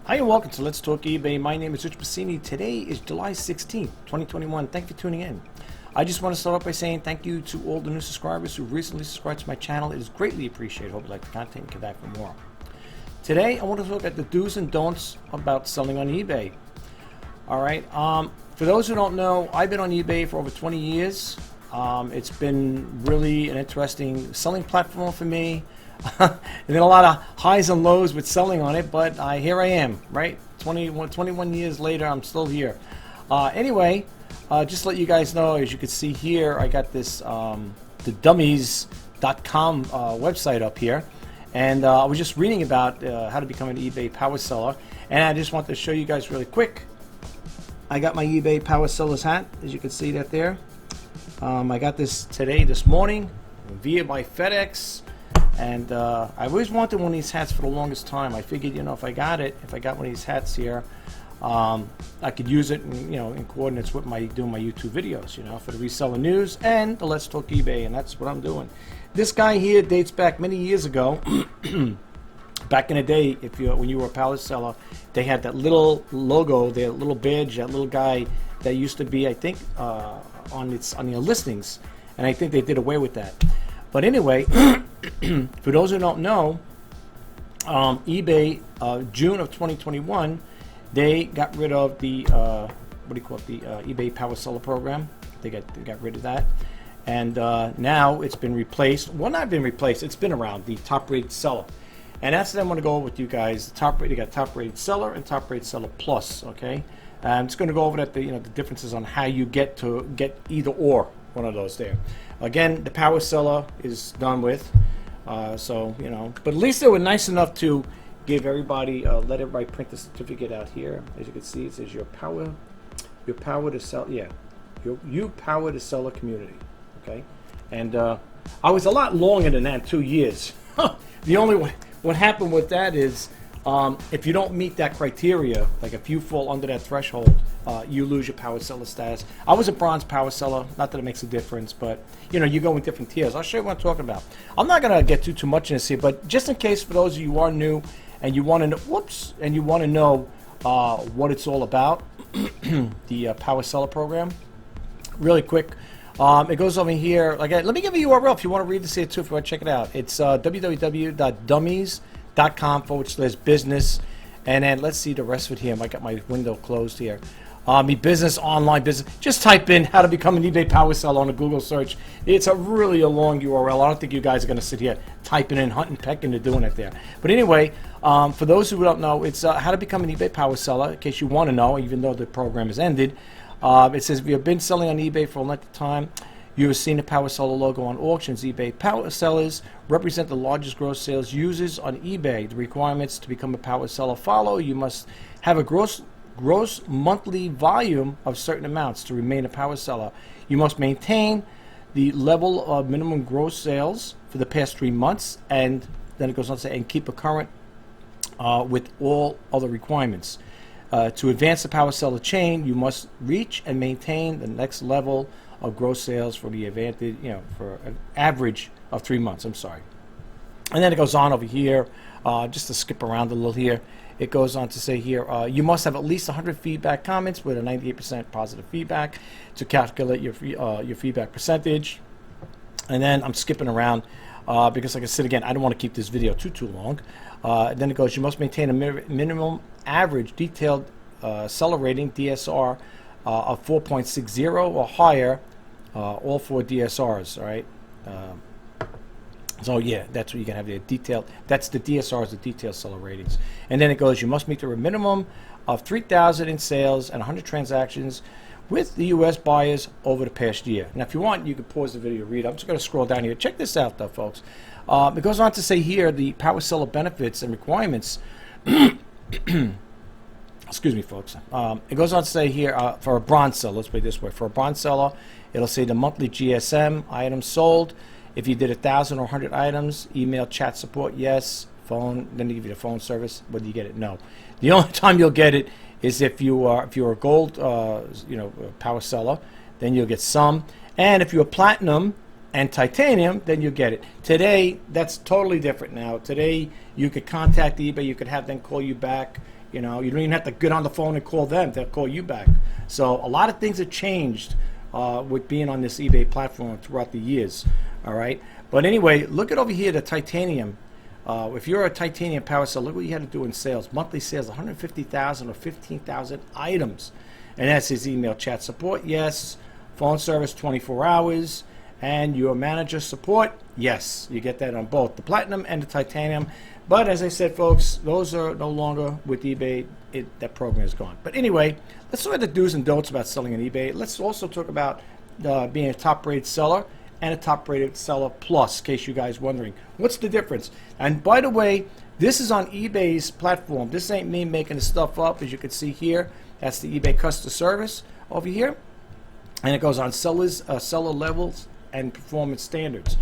Hi and welcome to Let's Talk eBay. My name is Rich Pasini. Today is July 16th, 2021. Thank you for tuning in. I just want to start off by saying thank you to all the new subscribers who recently subscribed to my channel. It is greatly appreciated. Hope you like the content and come back for more. Today, I want to look at the do's and don'ts about selling on eBay. All right. For those who don't know, I've been on eBay for over 20 years. It's been really an interesting selling platform for me. There's been a lot of highs and lows with selling on it, but here I am, right? 21 years later, I'm still here. Anyway, just to let you guys know, as you can see here, I got this the dummies.com website up here, and I was just reading about how to become an eBay power seller, and I just want to show you guys really quick. I got my eBay Powersellers hat, as you can see that there. I got this this morning via my FedEx. And I always wanted one of these hats for the longest time. I figured, if I got one of these hats here, I could use it, in coordinates with doing my YouTube videos, for the reseller news and the Let's Talk eBay, and that's what I'm doing. This guy here dates back many years ago. Back in the day, when you were a power seller, they had that little logo, their little badge, that little guy that used to be, I think, on your listings, and I think they did away with that. But anyway, for those who don't know, eBay, June of 2021, they got rid of the eBay Powerseller program. They got rid of that, and now it's been replaced. Well, not been replaced. It's been around, the top-rated seller, and that's what I'm going to go over with you guys. They got top-rated seller and top-rated seller plus. Okay, I'm just going to go over that the differences on how you get either or one of those there. Again, the power seller is done with, but at least they were nice enough to give everybody, let everybody print the certificate out here. As you can see, it says your power to sell. Yeah, you power the seller community. Okay, and I was a lot longer than that, 2 years. What happened with that is, if you don't meet that criteria, like if you fall under that threshold, you lose your power seller status. I was a bronze power seller, not that it makes a difference, but you go in different tiers. I'll show you what I'm talking about. I'm not going to get too much in this here, but just in case for those of you who are new and you want to know, what it's all about, the power seller program, really quick. It goes over here. Let me give you a URL if you want to read this here too, if you want to check it out. It's www.dummies.com/business, and then let's see the rest of it here. I got my window closed here. Business, online business. Just type in how to become an eBay power seller on a Google search. It's a long URL. I don't think you guys are going to sit here typing in, hunting, pecking, and doing it there. But anyway, for those who don't know, it's how to become an eBay power seller. In case you want to know, even though the program has ended, it says if you have been selling on eBay for a length of time, you have seen the power seller logo on auctions. eBay power sellers represent the largest gross sales users on eBay. The requirements to become a power seller follow. You must have a gross monthly volume of certain amounts to remain a power seller. You must maintain the level of minimum gross sales for the past 3 months, and then it goes on to say, and keep a current with all other requirements. To advance the power seller chain, you must reach and maintain the next level of gross sales for the advantage, for an average of 3 months. I'm sorry. And then it goes on over here, just to skip around a little here. It goes on to say here, you must have at least 100 feedback comments with a 98% positive feedback to calculate your feedback percentage. And then I'm skipping around because, like I said again, I don't want to keep this video too long. Then it goes, you must maintain a minimum average detailed seller rating, DSR, of 4.60 or higher, all 4 DSRs, all right? So yeah, that's what you can have there. Detailed. That's the DSRs, the detailed seller ratings. And then it goes, you must meet the minimum of 3,000 in sales and 100 transactions with the U.S. buyers over the past year. Now, if you want, you can pause the video, read. I'm just going to scroll down here. Check this out, though, folks. It goes on to say here the power seller benefits and requirements. Excuse me, folks. It goes on to say here for a bronze seller. Let's put it this way: for a bronze seller, it'll say the monthly GSM items sold. If you did 1,000 or 100 items, email, chat support, yes. Phone, then they give you the phone service. Whether you get it, no. The only time you'll get it is if you're a gold, power seller, then you'll get some. And if you're platinum and titanium, then you get it. Today, that's totally different now. Today, you could contact eBay. You could have them call you back. You know, you don't even have to get on the phone and call them. They'll call you back. So a lot of things have changed with being on this eBay platform throughout the years. All right. But anyway, look at over here, the titanium. If you're a titanium power seller, look what you had to do in sales. Monthly sales, 150,000 or 15,000 items. And that's his email. Chat support, yes. Phone service, 24 hours. And your manager support, yes. You get that on both the platinum and the titanium. But as I said, folks, those are no longer with eBay. That program is gone. But anyway, let's look at the do's and don'ts about selling on eBay. Let's also talk about being a top-rated seller and a top-rated seller plus, in case you guys are wondering. What's the difference? And by the way, this is on eBay's platform. This ain't me making the stuff up, as you can see here. That's the eBay customer service over here. And it goes on seller levels and performance standards.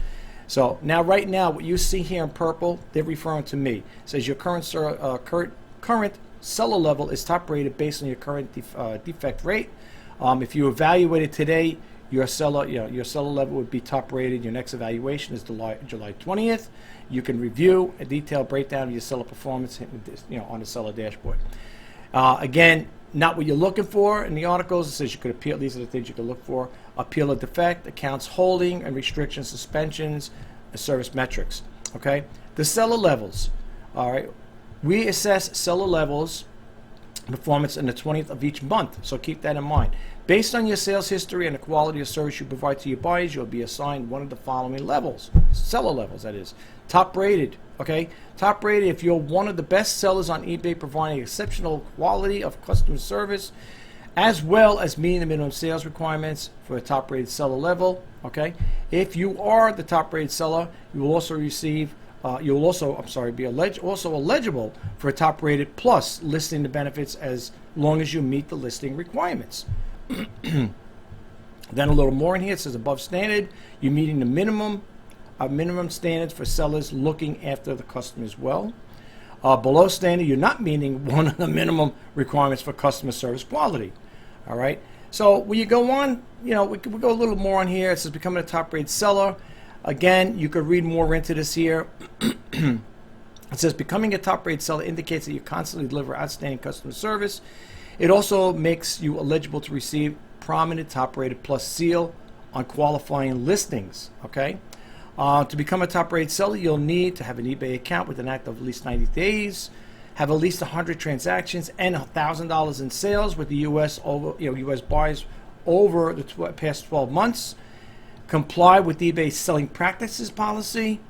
So now, right now, what you see here in purple, they're referring to me. It says your current seller level is top-rated based on your current defect rate. If you evaluate it today, your seller level would be top rated. Your next evaluation is July 20th. You can review a detailed breakdown of your seller performance, on the seller dashboard. Again, not what you're looking for in the articles. It says you could appeal. These are the things you can look for: appeal a defect, accounts holding and restrictions, suspensions, and service metrics. Okay, the seller levels. All right, we assess seller levels performance in the 20th of each month, so keep that in mind. Based on your sales history and the quality of service you provide to your buyers, you'll be assigned one of the following levels, seller levels, that is. Top rated, okay? Top rated if you're one of the best sellers on eBay, providing exceptional quality of customer service, as well as meeting the minimum sales requirements for a top rated seller level, okay? If you are the top rated seller, you will also receive be also eligible for a top-rated plus, listing the benefits as long as you meet the listing requirements. Then a little more in here. It says above standard, you're meeting the minimum standards for sellers looking after the customers well. Below standard, you're not meeting one of the minimum requirements for customer service quality. All right. So when you go on, we go a little more on here. It says becoming a top-rated seller. Again, you could read more into this here. It says becoming a top-rated seller indicates that you constantly deliver outstanding customer service. It also makes you eligible to receive prominent top-rated plus seal on qualifying listings. Okay. To become a top-rated seller, you'll need to have an eBay account with an active at least 90 days, have at least 100 transactions and $1,000 in sales with the U.S. U.S. buyers over the past 12 months. Comply with eBay's selling practices policy,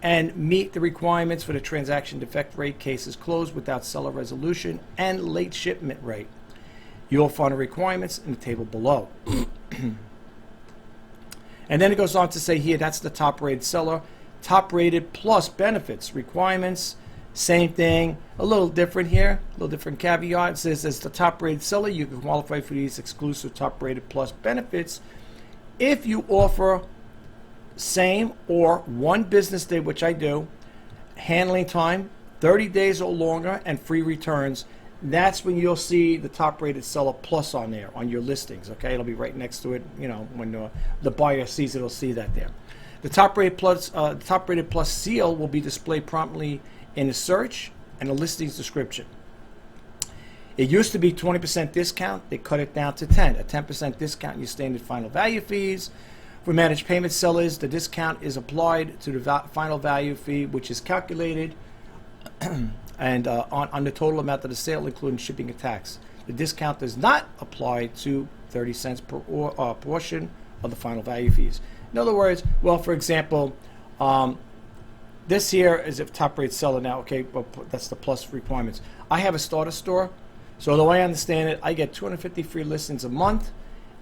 and meet the requirements for the transaction defect rate, cases closed without seller resolution, and late shipment rate. You'll find the requirements in the table below. And then it goes on to say here, that's the top-rated seller. Top-rated plus benefits, requirements, same thing, a little different here, a little different caveat. It says as the top-rated seller, you can qualify for these exclusive top-rated plus benefits if you offer same or one business day, which I do, handling time, 30 days or longer, and free returns. That's when you'll see the top-rated seller plus on there on your listings. Okay, it'll be right next to it. When the buyer sees it, it'll see that there. The top-rated plus seal will be displayed promptly in the search and the listings description. It used to be 20% discount. They cut it down to 10. A 10% discount in your standard final value fees. For managed payment sellers, the discount is applied to the final value fee, which is calculated and on the total amount of the sale, including shipping and tax. The discount does not apply to 30 cents per portion of the final value fees. In other words, well, for example, this here is a top-rated seller now. Okay, well, that's the plus requirements. I have a starter store. So the way I understand it, I get 250 free listings a month,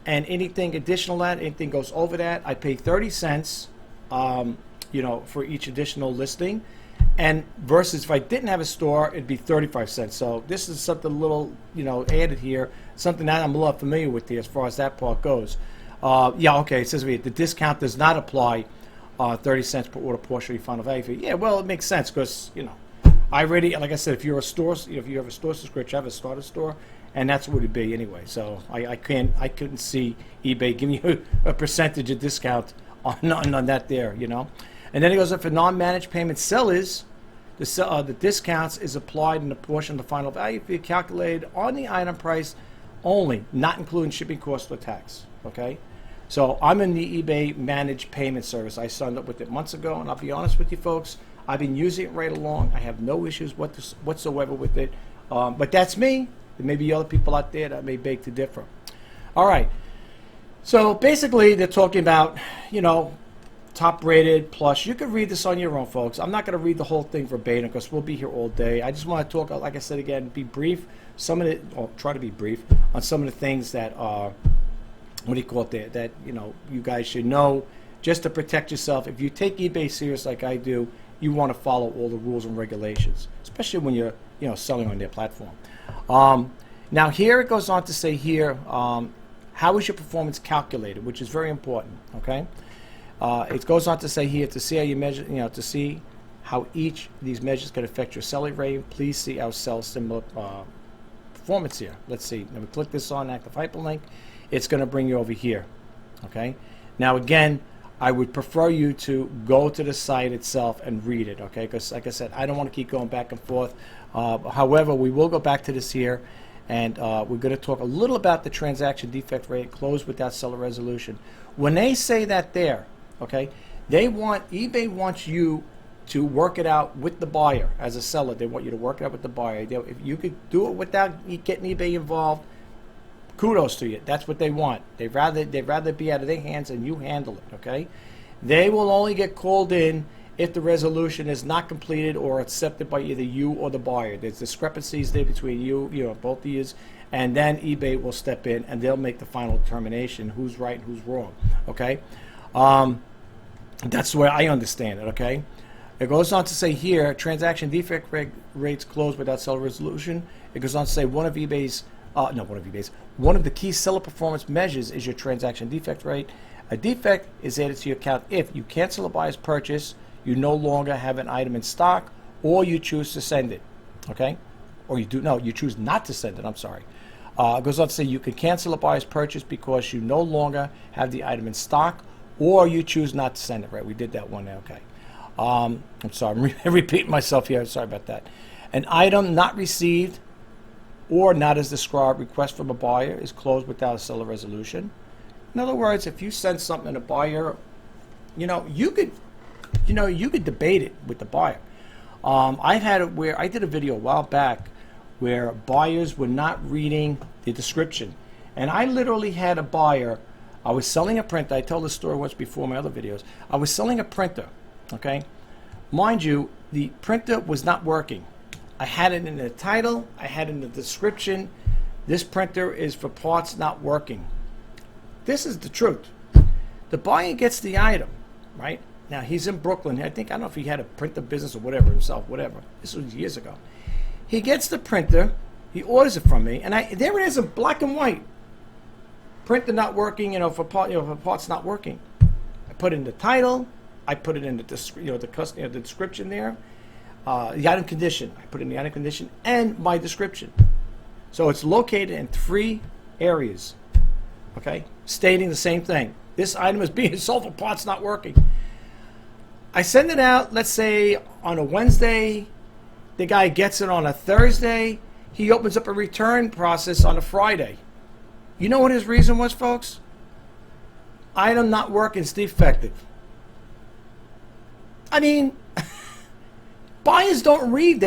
and anything additional to that, anything goes over that, I pay 30 cents, for each additional listing. And versus if I didn't have a store, it'd be 35 cents. So this is something a little, added here, something that I'm a lot familiar with here as far as that part goes. It says the discount does not apply 30 cents per order portion of your final value fee. Yeah, well, it makes sense because, I already, like I said, if you're a store, if you have a store subscription, I have a starter store, and that's what it'd be anyway. So I couldn't see eBay giving you a percentage of discount on that there, And then it goes up for non-managed payment sellers. The discounts is applied in a portion of the final value fee calculated on the item price only, not including shipping costs or tax. Okay, so I'm in the eBay managed payment service. I signed up with it months ago, and I'll be honest with you folks, I've been using it right along. I have no issues whatsoever with it. But that's me. There may be other people out there that may beg to differ. All right. So basically, they're talking about, you know, top rated plus. You can read this on your own, folks. I'm not going to read the whole thing verbatim because we'll be here all day. I just want to talk, like I said again, be brief. Try to be brief on some of the things that are, what do you call it there, that, you know, you guys should know just to protect yourself. If you take eBay serious like I do, you want to follow all the rules and regulations, especially when you're, you know, selling on their platform. Now here it goes on to say here, how is your performance calculated, which is very important. Okay, it goes on to say here, to see how you measure, you know, to see how each of these measures can affect your selling rate. Please see our sell similar performance here. Let's see. Now we click this on active hyperlink. It's going to bring you over here. Okay. Now again, I would prefer you to go to the site itself and read it, okay? Because, like I said, I don't want to keep going back and forth. However, we will go back to this here, and we're going to talk a little about the transaction defect rate, close without seller resolution. When they say that there, okay, eBay wants you to work it out with the buyer as a seller. They want you to work it out with the buyer. If you could do it without getting eBay involved, kudos to you. That's what they want. They'd rather be out of their hands and you handle it, okay? They will only get called in if the resolution is not completed or accepted by either you or the buyer. There's discrepancies there between you know, both of you, and then eBay will step in and they'll make the final determination who's right and who's wrong, okay? That's the way I understand it, okay? It goes on to say here, transaction defect rates closed without seller resolution. It goes on to say one of the key seller performance measures is your transaction defect rate. A defect is added to your account if you cancel a buyer's purchase, you no longer have an item in stock, or you choose to send it. Okay? Or you choose not to send it, I'm sorry. It goes on to say you can cancel a buyer's purchase because you no longer have the item in stock, or you choose not to send it. Right? We did that one, okay. I'm sorry, I'm repeating myself here. Sorry about that. An item not received or not as described, request from a buyer is closed without a seller resolution. In other words, if you send something to a buyer, you could debate it with the buyer. I've had it where I did a video a while back where buyers were not reading the description, and I literally had a buyer. I was selling a printer. I told this story once before in my other videos. I was selling a printer. Okay, mind you, the printer was not working. I had it in the title, I had it in the description. This printer is for parts not working. This is the truth. The buyer gets the item, right? Now he's in Brooklyn. I don't know if he had a printer business or whatever himself, whatever. This was years ago. He gets the printer, he orders it from me, and there it is in black and white. Printer not working, for parts not working. I put in the title, I put it in the description there. The item condition, I put in the item condition and my description. So it's located in 3 areas, okay, stating the same thing. This item is being sold for parts not working. I send it out, let's say, on a Wednesday. The guy gets it on a Thursday. He opens up a return process on a Friday. You know what his reason was, folks? Item not working is defective. I mean, buyers don't read.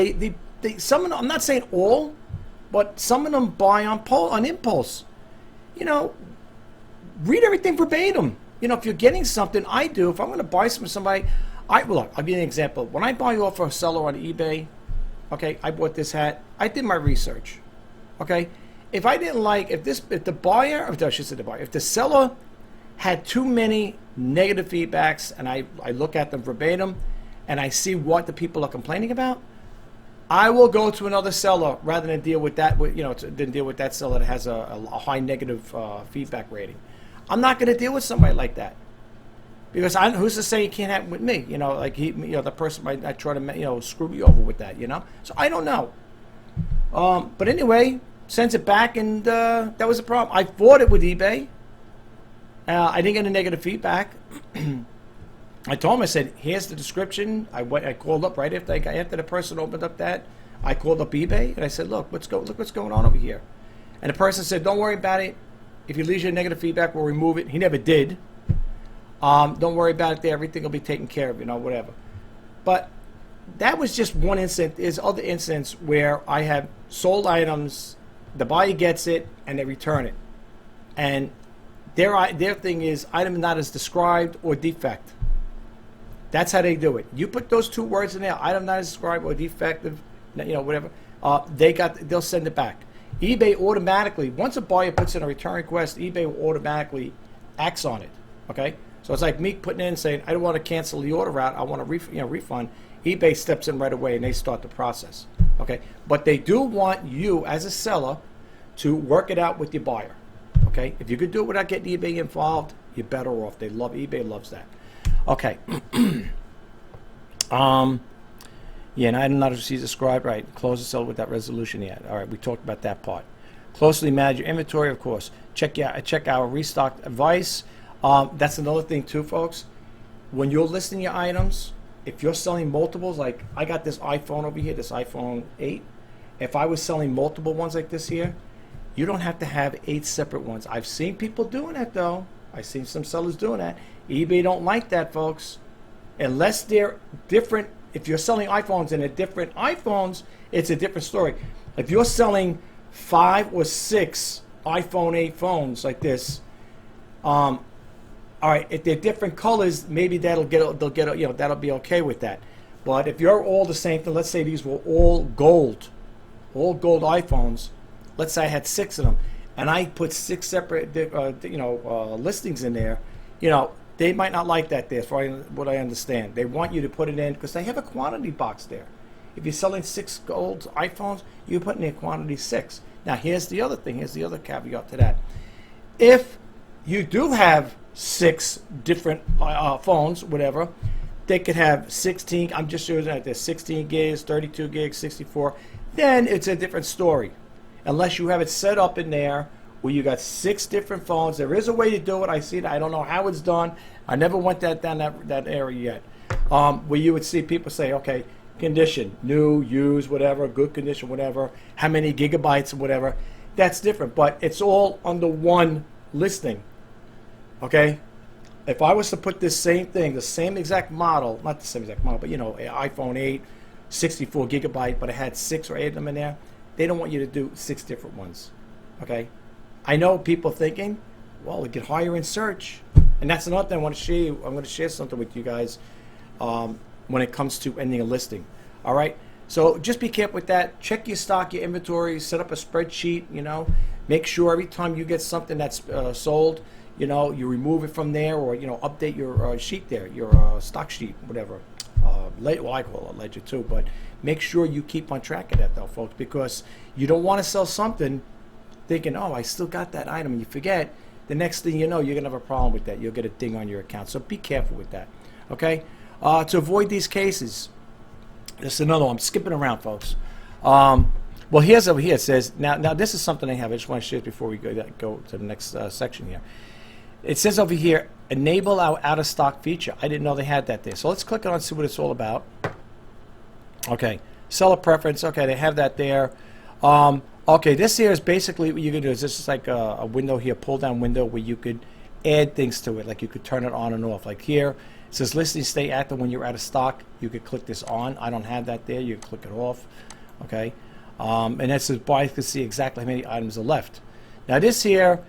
Some of them, I'm not saying all, but some of them buy on impulse. Read everything verbatim. If you're getting something, I do. If I'm going to buy something from somebody, look, I'll give you an example. When I buy off a seller on eBay, okay, I bought this hat. I did my research. Okay, if I didn't like, if the seller had too many negative feedbacks, and I look at them verbatim, and I see what the people are complaining about, I will go to another seller rather than deal with that. Than deal with that seller that has a high negative feedback rating. I'm not going to deal with somebody like that, because who's to say it can't happen with me? The person might try to screw me over with that. So I don't know. But anyway, sends it back, and that was a problem. I fought it with eBay. I didn't get a negative feedback. I told him, I said, here's the description. I called up right after the person opened up that. I called up eBay and I said, look what's going on over here. And the person said, don't worry about it. If you leave your negative feedback, we'll remove it. He never did. Don't worry about it there. Everything will be taken care of, whatever. But that was just one instance. There's other instances where I have sold items, the buyer gets it, and they return it. And their thing is item not as described or defect. That's how they do it. You put those two words in there, item not as described or defective, whatever, they'll send it back. eBay automatically, once a buyer puts in a return request, eBay will automatically acts on it. Okay? So it's like me putting in saying, I don't want to cancel the order out, I want a refund. eBay steps in right away and they start the process. Okay? But they do want you as a seller to work it out with your buyer. Okay? If you could do it without getting eBay involved, you're better off. eBay loves that. Okay. Yeah, and item not received described, right. Close the seller with that resolution yet. All right, we talked about that part. Closely manage your inventory, of course. Check our restock advice. That's another thing too, folks. When you're listing your items, if you're selling multiples, like I got this iPhone over here, this iPhone 8. If I was selling multiple ones like this here, you don't have to have 8 separate ones. I've seen people doing that though. I've seen some sellers doing that. eBay don't like that, folks. Unless they're different. If you're selling iPhones and they're different iPhones, it's a different story. If you're selling 5 or 6 iPhone 8 phones like this, all right, if they're different colors, maybe that'll be okay with that. But if you're all the same thing, let's say these were all gold iPhones. Let's say I had 6 of them, and I put 6 separate, listings in there. They might not like that there, for what I understand. They want you to put it in because they have a quantity box there. If you're selling 6 gold iPhones, you put in a quantity 6. Now, here's the other thing. Here's the other caveat to that. If you do have 6 different phones, whatever, they could have 16. I'm just using that. There's 16 gigs, 32 gigs, 64. Then it's a different story. Unless you have it set up in there where you got 6 different phones. There is a way to do it. I see it. I don't know how it's done. I never went down that area yet. Where you would see people say, okay, condition, new, used, whatever, good condition, whatever, how many gigabytes, whatever. That's different, but it's all under one listing. Okay? If I was to put this same thing, the same exact model, not the same exact model, but an iPhone 8, 64 gigabyte, but it had 6 or 8 of them in there, they don't want you to do 6 different ones. Okay? I know people thinking, well, we get higher in search. And that's another thing I want to share you. I'm going to share something with you guys when it comes to ending a listing. All right? So just be careful with that. Check your stock, your inventory, set up a spreadsheet, Make sure every time you get something that's sold, you remove it from there or, update your sheet there, your stock sheet, whatever. Well, I call it ledger too, but make sure you keep on track of that though, folks, because you don't want to sell something thinking, oh, I still got that item, and you forget, the next thing you know, you're going to have a problem with that. You'll get a ding on your account. So be careful with that, okay? To avoid these cases, this is another one. I'm skipping around, folks. Well, here's over here. It says, now this is something I have. I just want to share it before we go to the next section here. It says over here, enable our out-of-stock feature. I didn't know they had that there. So let's click on it and see what it's all about. Okay, seller preference. Okay, they have that there. Okay, this here is basically what you can do. Is this is like a window here, pull-down window where you could add things to it. Like you could turn it on and off. Like here, it says listing stay active when you're out of stock. You could click this on. I don't have that there. You click it off. Okay, and that says buyers can see exactly how many items are left. Now this here,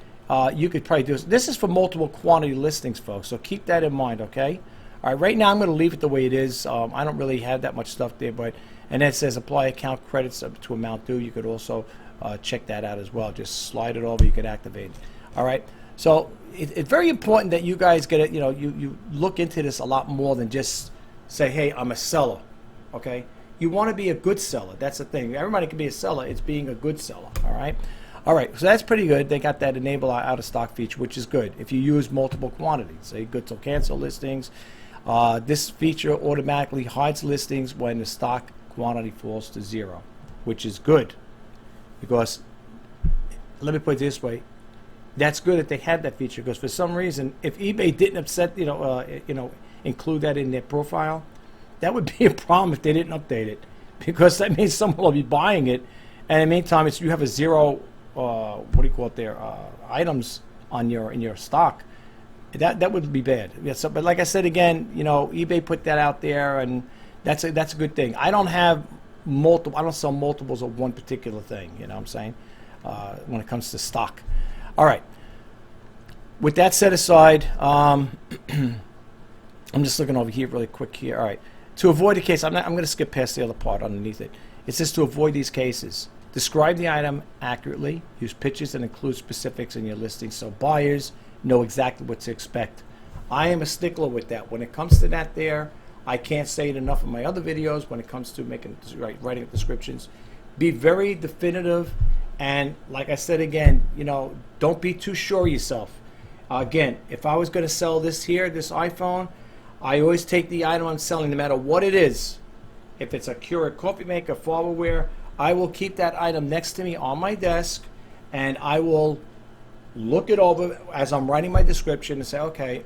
you could probably do this. This is for multiple quantity listings, folks. So keep that in mind. Okay. All right. Right now, I'm going to leave it the way it is. I don't really have that much stuff there, but and then it says apply account credits up to amount due. You could also check that out as well. Just slide it over. You could activate it. All right. So it's very important that you guys get it. You look into this a lot more than just say, "Hey, I'm a seller." Okay. You want to be a good seller. That's the thing. Everybody can be a seller. It's being a good seller. All right. All right. So that's pretty good. They got that enable our out of stock feature, which is good if you use multiple quantities. Say good till cancel listings. This feature automatically hides listings when the stock quantity falls to 0, which is good. Because, let me put it this way, that's good that they had that feature. Because for some reason, if eBay didn't upset, include that in their profile, that would be a problem if they didn't update it, because that means someone will be buying it, and in the meantime, you have a zero, what do you call it there, items on in your stock. That would be bad. Yeah, so, but like I said again, you know, eBay put that out there, and that's a good thing. I don't have I don't sell multiples of one particular thing. You know what I'm saying? When it comes to stock. All right. With that set aside, I'm just looking over here really quick here. All right. To avoid the case, I'm going to skip past the other part underneath it. It says to avoid these cases, describe the item accurately. Use pictures that include specifics in your listing so buyers know exactly what to expect. I am a stickler with that. When it comes to that there, I can't say it enough in my other videos when it comes to writing descriptions. Be very definitive, and like I said again, you know, don't be too sure of yourself. Again, if I was going to sell this here, this iPhone, I always take the item I'm selling, no matter what it is. If it's a Keurig coffee maker, farberware, I will keep that item next to me on my desk, and I will look it over as I'm writing my description and say, okay,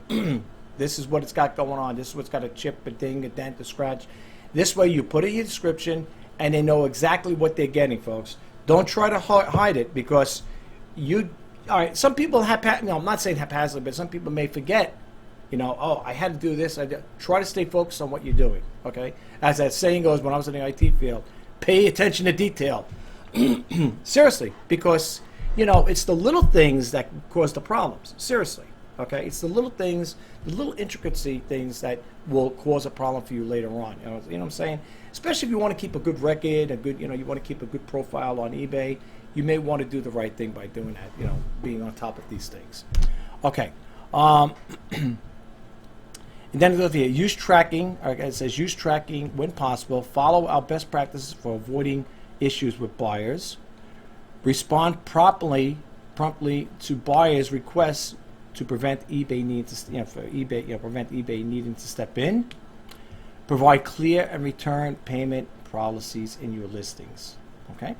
this is what it's got going on. This is what's got a chip, a ding, a dent, a scratch. This way you put it in your description, and they know exactly what they're getting, folks. Don't try to hide it, because all right, some people I'm not saying haphazardly, but some people may forget, you know, oh, I had to do this. Try to stay focused on what you're doing, okay? As that saying goes, when I was in the IT field, pay attention to detail. Seriously, because, you know, it's the little things that cause the problems. Seriously, okay? It's the little things, the little intricacy things that will cause a problem for you later on. You know what I'm saying? Especially if you want to keep a good record, you want to keep a good profile on eBay, you may want to do the right thing by doing that, you know, being on top of these things. Okay. And then it goes here, use tracking. Okay, it says use tracking when possible. Follow our best practices for avoiding issues with buyers. Respond promptly to buyers' requests to prevent eBay prevent eBay needing to step in. Provide clear and return payment policies in your listings. Okay.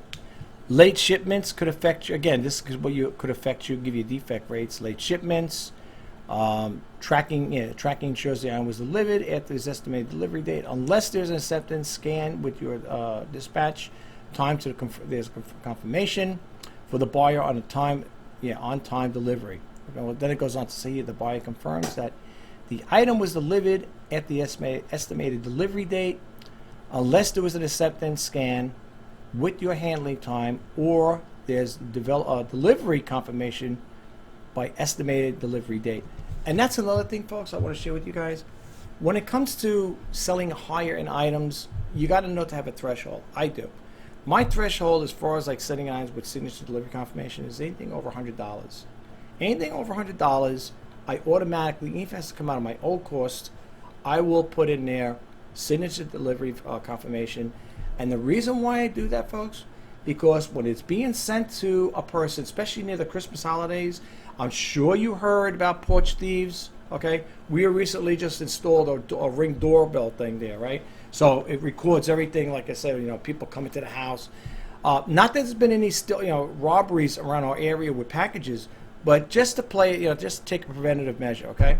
Late shipments could affect you. Again, this is what could affect you. Give you defect rates. Late shipments. Tracking ensures the item was delivered after its estimated delivery date, unless there's an acceptance scan with your dispatch time to there's confirmation for the buyer on time delivery. Well, then it goes on to say the buyer confirms that the item was delivered at the estimated delivery date, unless there was an acceptance scan with your handling time, or there's delivery confirmation by estimated delivery date. And that's another thing, folks, I want to share with you guys. When it comes to selling higher end items, you got to know to have a threshold. I do. My threshold, as far as like setting items with signature delivery confirmation, is anything over $100. Anything over $100, I automatically, even if it has to come out of my old cost, I will put in there signature delivery confirmation. And the reason why I do that, folks, because when it's being sent to a person, especially near the Christmas holidays, I'm sure you heard about porch thieves, okay? We recently just installed a Ring doorbell thing there, right? So it records everything, like I said, you know, people coming to the house. Not that there's been any robberies around our area with packages, but just to play, you know, just to take a preventative measure, okay?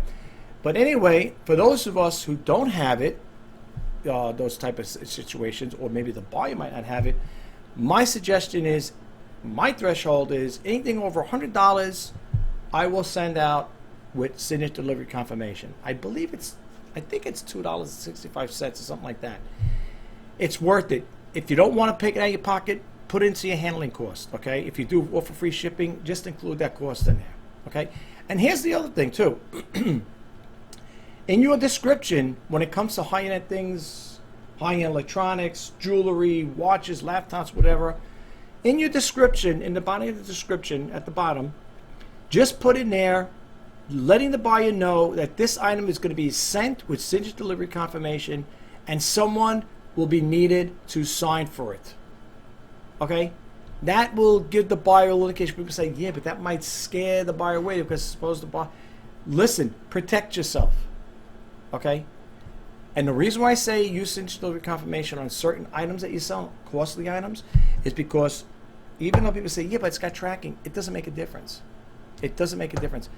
But anyway, for those of us who don't have it, those type of situations, or maybe the buyer might not have it, my suggestion is, my threshold is anything over $100, I will send out with signature delivery confirmation. I think it's $2.65 or something like that. It's worth it. If you don't want to pick it out of your pocket, put it into your handling cost, okay? If you do offer free shipping, just include that cost in there, okay? And here's the other thing too. In your description, when it comes to high-end things, high-end electronics, jewelry, watches, laptops, whatever, in your description, in the body of the description at the bottom, just put in there, letting the buyer know that this item is going to be sent with signature delivery confirmation, and someone will be needed to sign for it. Okay? That will give the buyer a little indication. People say, yeah, but that might scare the buyer away, because suppose the buyer... Listen, protect yourself. Okay? And the reason why I say use signature delivery confirmation on certain items that you sell, costly items, is because even though people say, yeah, but it's got tracking, it doesn't make a difference. It doesn't make a difference.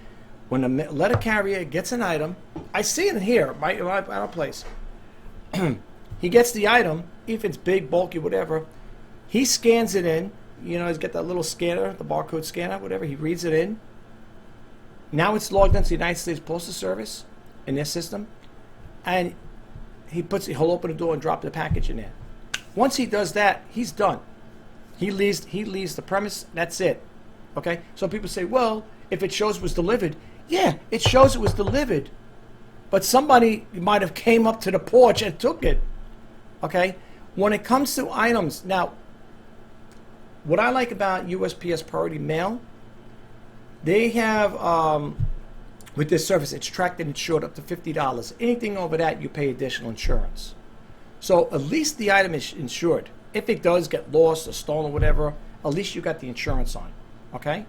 When a letter carrier gets an item, I see it here at our place. He gets the item, if it's big, bulky, whatever. He scans it in. You know, he's got that little scanner, the barcode scanner, whatever. He reads it in. Now it's logged into the United States Postal Service in their system, and he'll open the door and drop the package in there. Once he does that, he's done. He leaves the premise. That's it. Okay. So people say, well, if it shows it was delivered, yeah, it shows it was delivered, but somebody might have came up to the porch and took it. Okay. When it comes to items, now, what I like about USPS Priority Mail, they have, with this service, it's tracked and insured up to $50. Anything over that, you pay additional insurance. So at least the item is insured. If it does get lost or stolen or whatever, at least you got the insurance on, okay?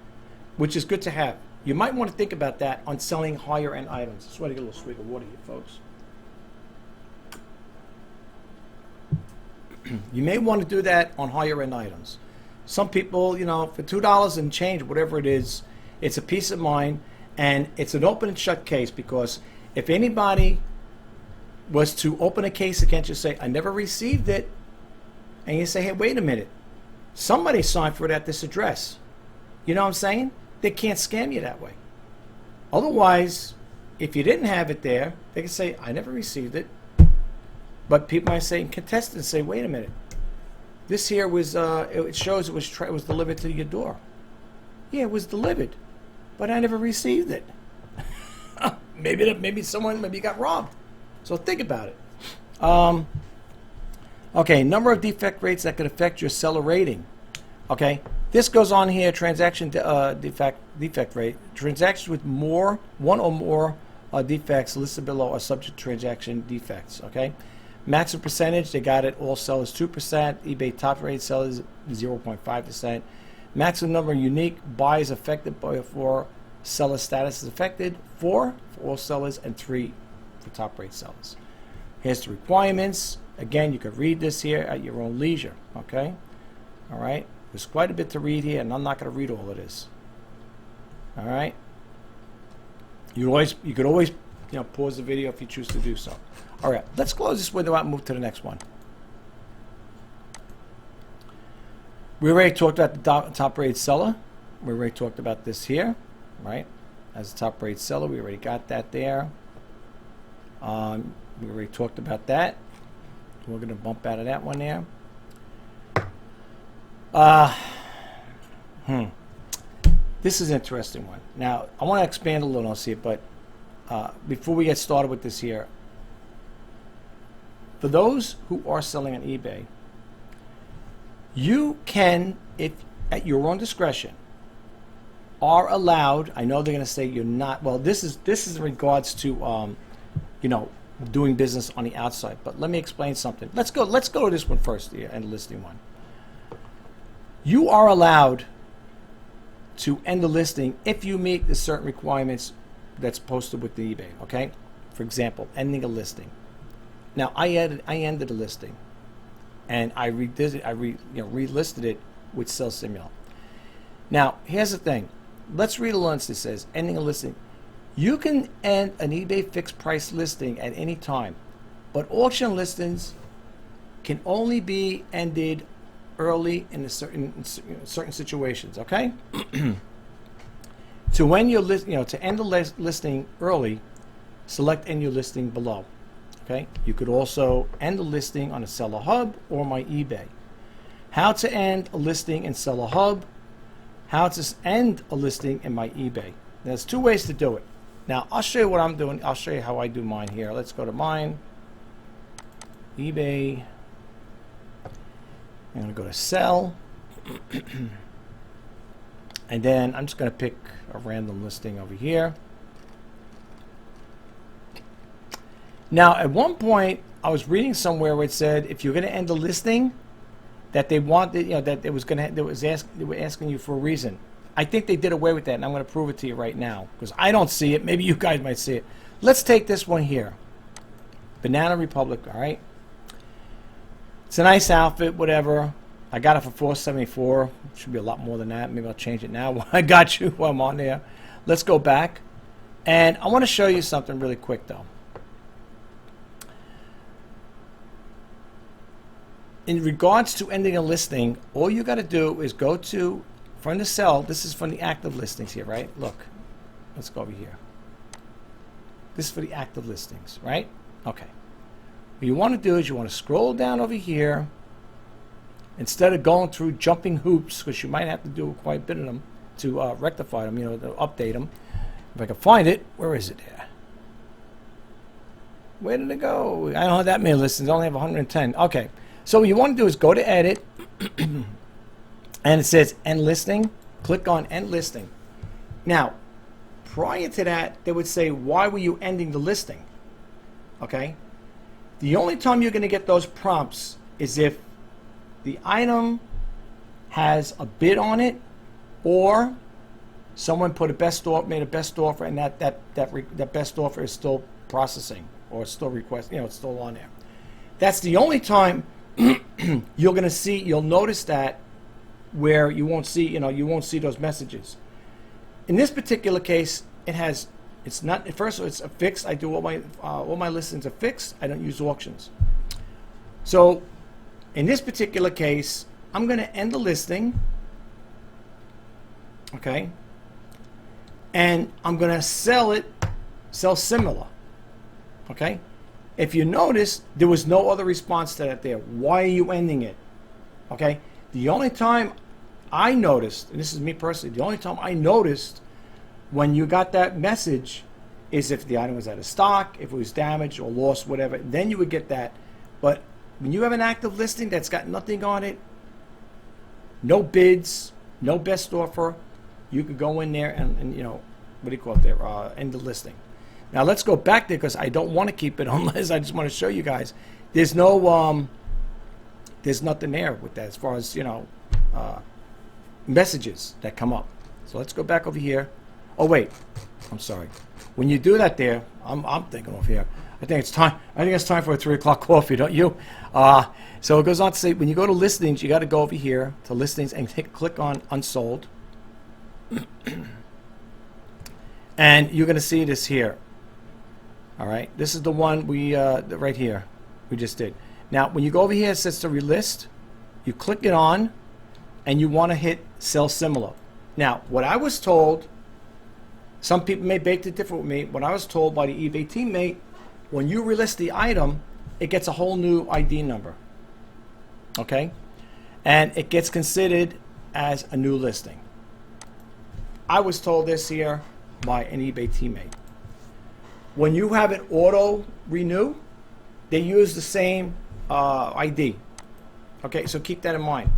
Which is good to have. You might want to think about that on selling higher end items. I just want to get a little swig of water here, folks. You may want to do that on higher end items. Some people, you know, for $2 and change, whatever it is, it's a peace of mind, and it's an open and shut case, because if anybody was to open a case against you, say, I never received it, and you say, hey, wait a minute, somebody signed for it at this address. You know what I'm saying? They can't scam you that way. Otherwise, if you didn't have it there, they can say, I never received it. But people might say, contest and say, wait a minute, this here was, it shows it was delivered to your door. Yeah, it was delivered, but I never received it. maybe you got robbed. So think about it. Okay, number of defect rates that could affect your seller rating. Okay, this goes on here, transaction defect rate. Transactions with one or more defects listed below are subject to transaction defects, okay? Maximum percentage, they got it, all sellers 2%, eBay top rate sellers 0.5%. Maximum number of unique buyers affected by for seller status is affected, 4 for all sellers and 3 for top rate sellers. Here's the requirements. Again, you can read this here at your own leisure, okay? All right, there's quite a bit to read here, and I'm not going to read all of this. All right, you could always, you know, pause the video if you choose to do so. All right, let's close this window out and move to the next one. We already talked about the top rate seller. We already talked about this here, right? As a top rate seller, we already got that there. We already talked about that. We're going to bump out of that one there. This is an interesting one. Now, I want to expand a little on see it, but before we get started with this here, for those who are selling on eBay, you can, if at your own discretion, are allowed. I know they're going to say you're not. Well, this is in regards to you know, doing business on the outside. But let me explain something. Let's go to this one first, the end listing one. You are allowed to end the listing if you meet the certain requirements that's posted with the eBay. Okay, for example, ending a listing. Now I ended a listing, and I relisted it with Sell Simula. Now here's the thing. Let's read a line that says ending a listing. You can end an eBay fixed price listing at any time, but auction listings can only be ended early in certain situations. Okay. To end your to end the listing early, select end your listing below. Okay. You could also end a listing on a Seller Hub or my eBay. How to end a listing in Seller Hub. How to end a listing in my eBay. There's 2 ways to do it. Now I'll show you what I'm doing. I'll show you how I do mine here. Let's go to mine. eBay. I'm going to go to sell. And then I'm just going to pick a random listing over here. Now, at one point, I was reading somewhere where it said if you're going to end a listing, that they wanted, that it was going to, they were asking you for a reason. I think they did away with that, and I'm going to prove it to you right now because I don't see it. Maybe you guys might see it. Let's take this one here, Banana Republic. All right, it's a nice outfit, whatever. I got it for $474. Should be a lot more than that. Maybe I'll change it now. I got you while I'm on there. Let's go back. And I want to show you something really quick though. In regards to ending a listing, all you got to do is go to, from the cell, this is from the active listings here, right? Look, let's go over here. This is for the active listings, right? Okay. What you want to do is you want to scroll down over here. Instead of going through jumping hoops, because you might have to do quite a bit of them to rectify them, you know, to update them. If I can find it, where is it here? Where did it go? I don't have that many listings. I only have 110. Okay. So what you want to do is go to edit, and it says end listing. Click on end listing. Now, prior to that, they would say, why were you ending the listing? Okay. The only time you're going to get those prompts is if the item has a bid on it, or someone put made a best offer, and that best offer is still processing or it's still request, you know, it's still on there. That's the only time you'll notice that, where you won't see, you know, you won't see those messages. In this particular case, it's not, first of all, it's a fixed. I do all my listings are fixed. I don't use auctions. So in this particular case, I'm going to end the listing, okay, and I'm going to sell similar, okay. If you notice, there was no other response to that there. Why are you ending it? Okay. The only time I noticed, and this is me personally, the only time I noticed when you got that message is if the item was out of stock, if it was damaged or lost, whatever, then you would get that. But when you have an active listing that's got nothing on it, no bids, no best offer, you could go in there and you know, what do you call it there, end the listing. Now let's go back there, because I don't want to keep it unless I just want to show you guys. There's no, there's nothing there with that as far as, you know, messages that come up. So let's go back over here. Oh wait, I'm sorry. When you do that there, I'm thinking over here. I think it's time for a 3 o'clock coffee, don't you? So it goes on to say, when you go to listings, you got to go over here to listings and click on unsold. And you're going to see this here. All right, this is the one we right here we just did. Now, when you go over here, it says to relist. You click it on, and you want to hit sell similar. Now, what I was told, some people may bake it different with me. What I was told by the eBay teammate, when you relist the item, it gets a whole new ID number. Okay, and it gets considered as a new listing. I was told this here by an eBay teammate. When you have it auto renew, they use the same ID. Okay, so keep that in mind.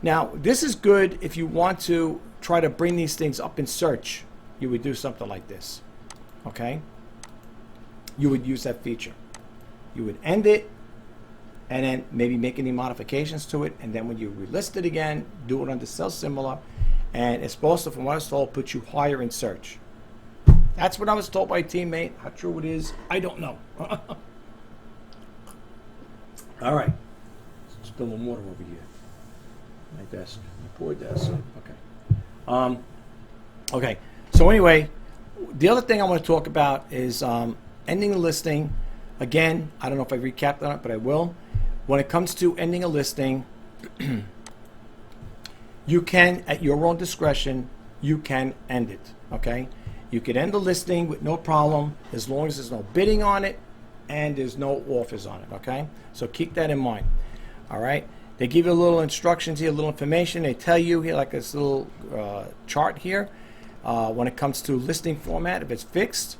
Now, this is good if you want to try to bring these things up in search. You would do something like this. Okay, you would use that feature. You would end it, and then maybe make any modifications to it, and then when you relist it again, do it under sell similar, and it's supposed to, from what I was told, put you higher in search. That's what I was told by a teammate. How true it is, I don't know. All right. Spill some water over here. My desk. My poor desk. Okay. Okay. So anyway, the other thing I want to talk about is ending a listing. Again, I don't know if I recapped on it, but I will. When it comes to ending a listing, you can, at your own discretion, you can end it. Okay. You could end the listing with no problem as long as there's no bidding on it and there's no offers on it, okay? So keep that in mind, all right? They give you a little instructions here, a little information. They tell you here, like this little chart here, when it comes to listing format, if it's fixed,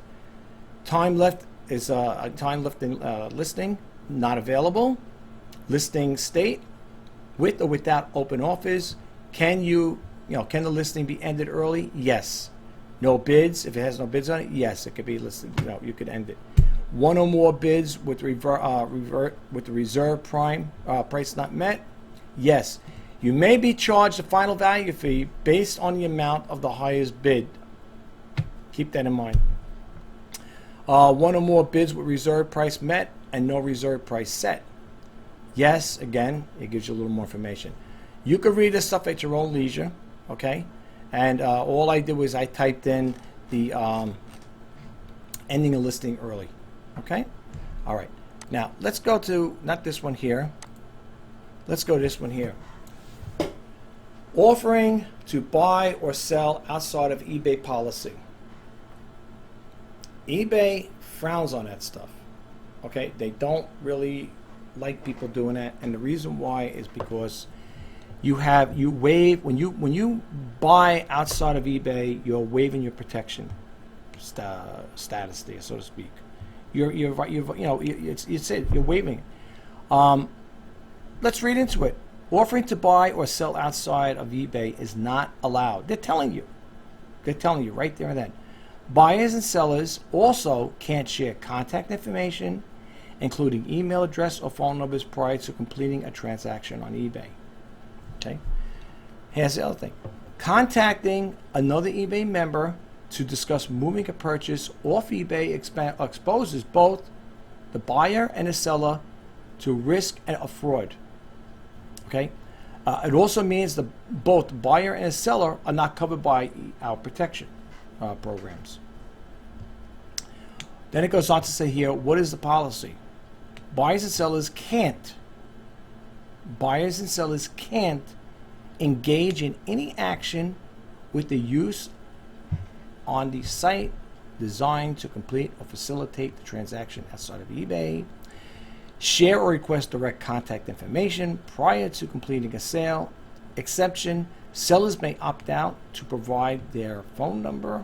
time left is a time left in listing, not available. Listing state, with or without open offers. Can you know, can the listing be ended early? Yes. No bids. If it has no bids on it, yes, it could be listed. You know, you could end it. One or more bids with with the reserve price not met. Yes, you may be charged a final value fee based on the amount of the highest bid. Keep that in mind. One or more bids with reserve price met and no reserve price set. Yes, again, it gives you a little more information. You can read this stuff at your own leisure, okay? And all I did was I typed in the ending a listing early. Okay? All right. Now, let's go to, not this one here. Let's go to this one here. Offering to buy or sell outside of eBay policy. eBay frowns on that stuff. Okay? They don't really like people doing that, and the reason why is because you waive when you buy outside of eBay, you're waiving your protection status there, so to speak. You're waiving it. Let's read into it. Offering to buy or sell outside of eBay is not allowed. They're telling you right there and then. Buyers and sellers also can't share contact information, including email address or phone numbers, prior to completing a transaction on eBay. Okay. Here's the other thing. Contacting another eBay member to discuss moving a purchase off eBay exposes both the buyer and the seller to risk of fraud. Okay. It also means both the buyer and the seller are not covered by our protection programs. Then it goes on to say here, what is the policy? Buyers and sellers can't engage in any action with the use on the site designed to complete or facilitate the transaction outside of eBay, share or request direct contact information prior to completing a sale. Exception, sellers may opt out to provide their phone number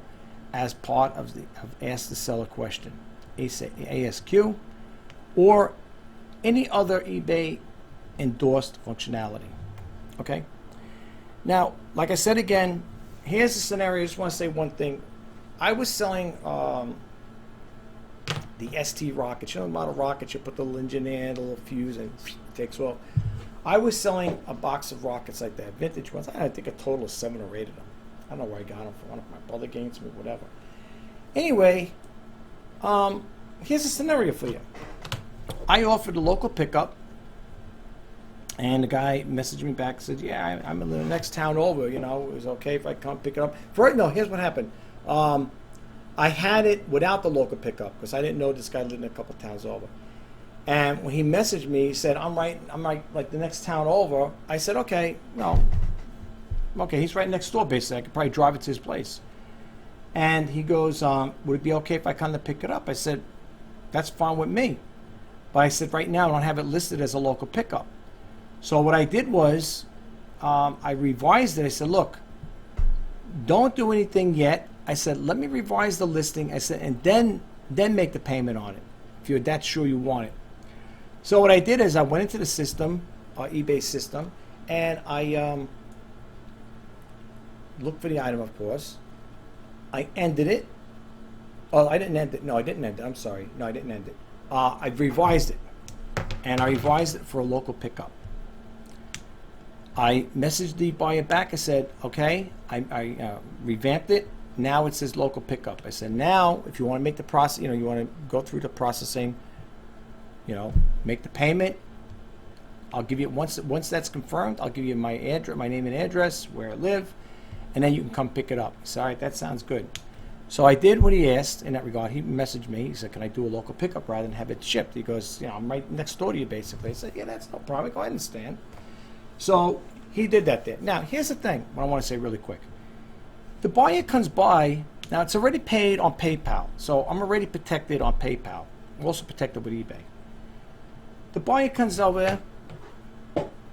as part of Ask the Seller question, ASQ, or any other eBay endorsed functionality. Okay? Now, like I said again, here's the scenario. I just want to say one thing. I was selling the ST rockets. You know, the model rockets, you put the little engine in, the little fuse, and it takes off. I was selling a box of rockets like that, vintage ones. I think a total of 7 or 8 of them. I don't know where I got them from. One of my brother gave them to me, whatever. Anyway, here's a scenario for you. I offered a local pickup, and the guy messaged me back and said, yeah, I'm in the next town over, you know, is it okay if I come pick it up? No, here's what happened. I had it without the local pickup because I didn't know this guy lived in a couple towns over. And when he messaged me, he said, I'm like the next town over. I said, okay, he's right next door, basically. I could probably drive it to his place. And he goes, would it be okay if I come to pick it up? I said, that's fine with me. But I said, right now I don't have it listed as a local pickup. So what I did was, I revised it. I said, look, don't do anything yet. I said, let me revise the listing. I said, and then make the payment on it if you're that sure you want it. So what I did is I went into the system, eBay system, and I looked for the item, of course. I ended it. Oh, I didn't end it. No, I didn't end it. I'm sorry. No, I didn't end it. I revised it, and I revised it for a local pickup. I messaged the buyer back. I said, okay, I revamped it. Now it says local pickup. I said, now if you want to make the process, you want to go through the processing, make the payment. I'll give you, once that's confirmed, I'll give you my address, my name and address, where I live, and then you can come pick it up. I said, all right, that sounds good. So I did what he asked in that regard. He messaged me. He said, can I do a local pickup rather than have it shipped? He goes, I'm right next door to you, basically. I said, yeah, that's no problem. I understand. So he did that there. Now, here's the thing, what I want to say really quick. The buyer comes by. Now, it's already paid on PayPal. So I'm already protected on PayPal. I'm also protected with eBay. The buyer comes over there.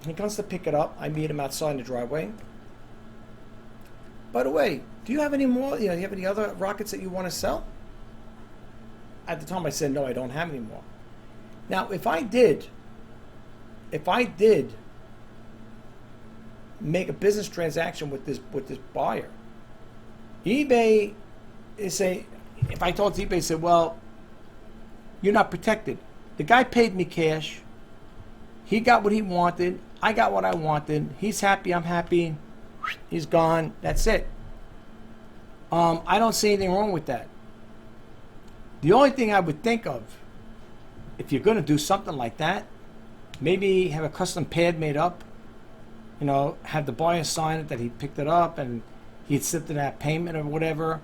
He comes to pick it up. I meet him outside in the driveway. By the way, do you have any more? Do you have any other rockets that you want to sell? At the time, I said, no, I don't have any more. Now, if I did make a business transaction with this buyer, eBay is saying, if I told eBay, said, well, you're not protected. The guy paid me cash. He got what he wanted. I got what I wanted. He's happy. I'm happy. He's gone. That's it. I don't see anything wrong with that. The only thing I would think of, if you're going to do something like that, maybe have a custom pad made up, have the buyer sign it that he picked it up and he accepted that payment or whatever,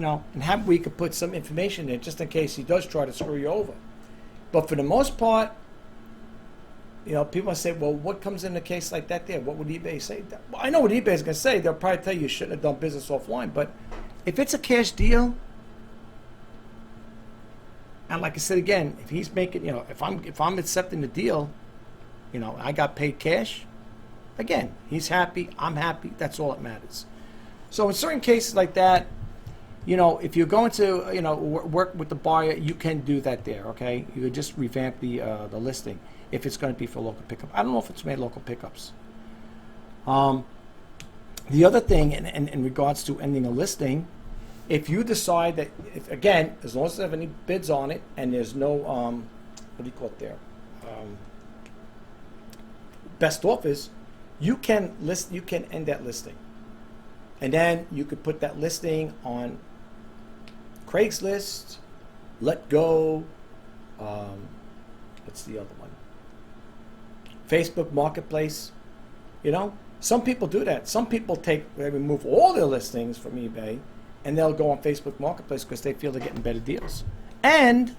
and have we could put some information there just in case he does try to screw you over. But for the most part, people say, well, what comes in a case like that there? What would eBay say? Well, I know what eBay is going to say. They'll probably tell you shouldn't have done business offline. But if it's a cash deal, and like I said again, if he's making, if I'm accepting the deal, I got paid cash, again, he's happy, I'm happy, that's all that matters. So in certain cases like that, if you're going to, work with the buyer, you can do that there, okay? You could just revamp the listing if it's going to be for local pickup. I don't know if it's made local pickups. The other thing, in regards to ending a listing, if you decide that, again, as long as there's any bids on it and there's no, what do you call it there? Best offers, you can end that listing. And then you could put that listing on Craigslist, Let Go, what's the other one? Facebook Marketplace. Some people do that. Some people they remove all their listings from eBay and they'll go on Facebook Marketplace because they feel they're getting better deals. And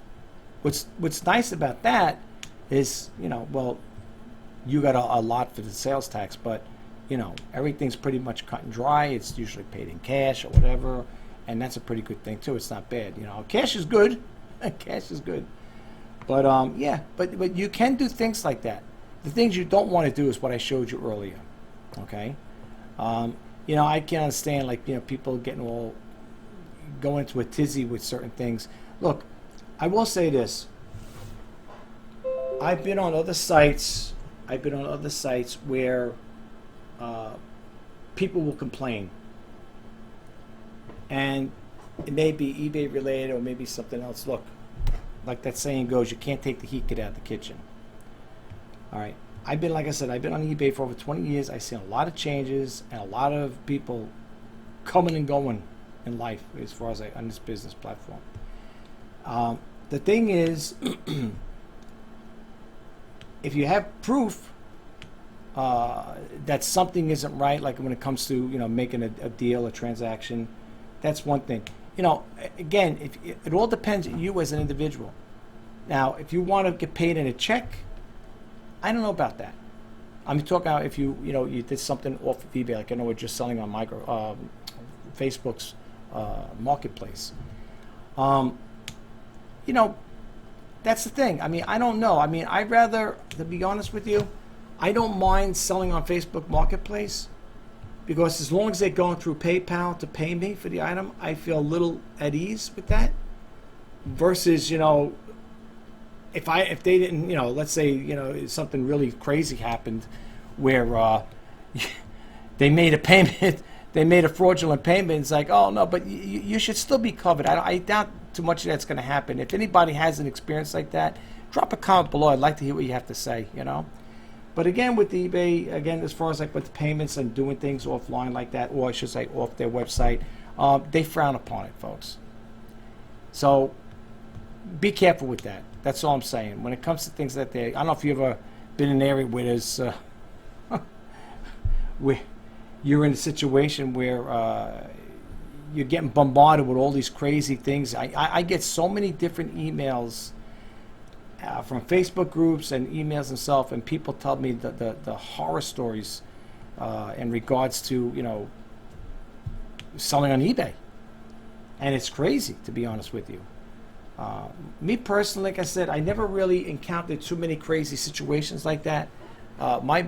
what's nice about that is, well, you got a lot for the sales tax, but everything's pretty much cut and dry. It's usually paid in cash or whatever, and that's a pretty good thing too. It's not bad. Cash is good. Cash is good. But yeah, but you can do things like that. The things you don't want to do is what I showed you earlier. Okay, I can understand people getting go into a tizzy with certain things. Look, I will say this. I've been on other sites where people will complain, and it may be eBay related or maybe something else. Look, like that saying goes, you can't take the heat kit out of the kitchen. All right, like I said, I've been on eBay for over 20 years. I've seen a lot of changes and a lot of people coming and going in life as far as on this business platform. The thing is, if you have proof that something isn't right, like when it comes to making a deal, a transaction, that's one thing. Again, it all depends on you as an individual. Now, if you want to get paid in a check, I don't know about that. I'm talking about if you did something off of eBay, like I know we're just selling on Facebook's marketplace. That's the thing. I mean, I don't know. I mean, I'd rather, to be honest with you, I don't mind selling on Facebook Marketplace because as long as they're going through PayPal to pay me for the item, I feel a little at ease with that. Versus, if they didn't, let's say, something really crazy happened where they made a payment, they made a fraudulent payment. It's like, oh no, but you should still be covered. I doubt too much of that's going to happen. If anybody has an experience like that, drop a comment below. I'd like to hear what you have to say. But again, with eBay, as far as with the payments and doing things offline like that, or I should say off their website, they frown upon it, folks. So be careful with that. That's all I'm saying. When it comes to things that I don't know if you've ever been in an area where there's where you're in a situation where you're getting bombarded with all these crazy things. I get so many different emails from Facebook groups and emails themselves, and people tell me the horror stories in regards to selling on eBay, and it's crazy, to be honest with you. Me personally, like I said, I never really encountered too many crazy situations like that. One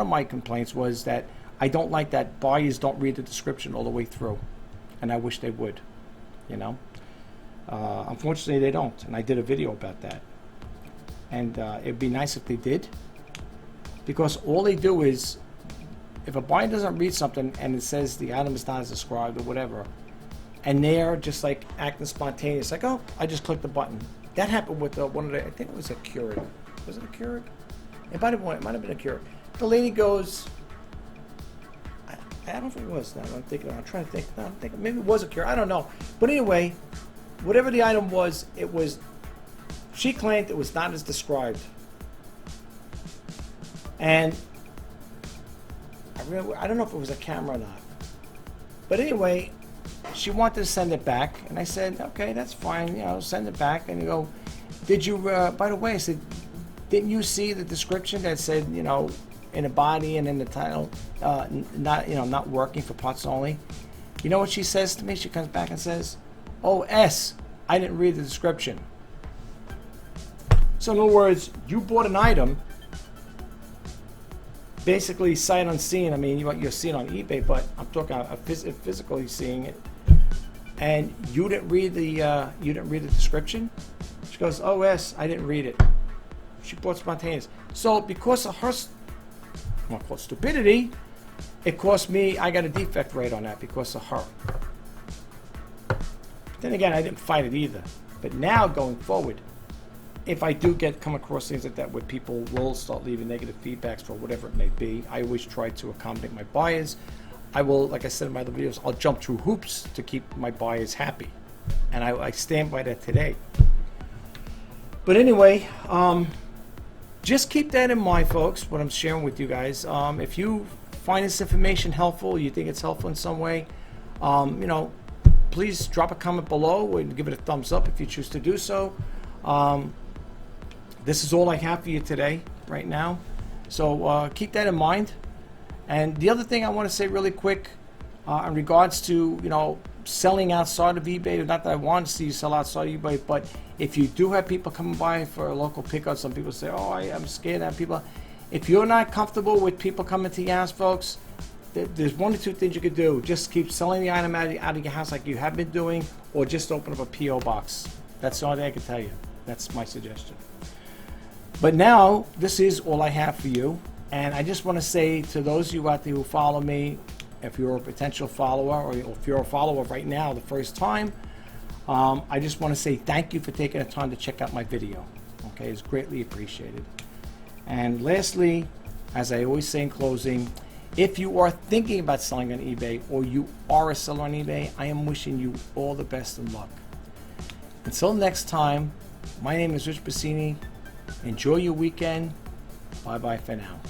of my complaints was that I don't like that buyers don't read the description all the way through, and I wish they would. Unfortunately, they don't, and I did a video about that. And it'd be nice if they did, because all they do is, if a buyer doesn't read something and it says the item is not as described or whatever, and they're just acting spontaneous, like, oh, I just clicked the button. That happened with one of the, I think it was a Keurig. Was it a Keurig? It might have been a Keurig. The lady goes, I don't know if it was. Now I'm trying to think. No, I'm thinking maybe it was a Keurig. I don't know. But anyway, whatever the item was, she claimed it was not as described. And I don't know if it was a camera or not. But anyway, she wanted to send it back, and I said, okay, that's fine, you know, send it back. And you go, did you, by the way, I said, didn't you see the description that said, you know, in the body and in the title, not working for parts only? You know what she says to me? She comes back and says, oh, I didn't read the description. So in other words, you bought an item, basically sight unseen. I mean, you're seeing it on eBay, but I'm talking about physically seeing it, and you didn't read the description. She goes, oh, I didn't read it. She bought spontaneous. So because of her, well, called stupidity, it cost me, I got a defect rate on that because of her. Then again, I didn't fight it either. But now going forward, if I do come across things like that where people will start leaving negative feedbacks for whatever it may be, I always try to accommodate my buyers. I will, like I said in my other videos, I'll jump through hoops to keep my buyers happy. And I stand by that today. But anyway, just keep that in mind, folks, what I'm sharing with you guys. If you find this information helpful, you think it's helpful in some way, you know, please drop a comment below and give it a thumbs up if you choose to do so. This is all I have for you today, right now. So keep that in mind. And the other thing I want to say really quick, in regards to, you know, selling outside of eBay, not that I want to see you sell outside of eBay, but if you do have people coming by for a local pickup, some people say, oh, I'm scared to have people. If you're not comfortable with people coming to your house, folks, there's one or two things you could do. Just keep selling the item out of your house like you have been doing, or just open up a P.O. box. That's the only thing I can tell you. That's my suggestion. But now, this is all I have for you. And I just want to say to those of you out there who follow me, if you're a potential follower, or if you're a follower right now the first time, I just want to say thank you for taking the time to check out my video. Okay, it's greatly appreciated. And lastly, as I always say in closing, if you are thinking about selling on eBay, or you are a seller on eBay, I am wishing you all the best of luck. Until next time, my name is Rich Pasini. Enjoy your weekend. Bye-bye for now.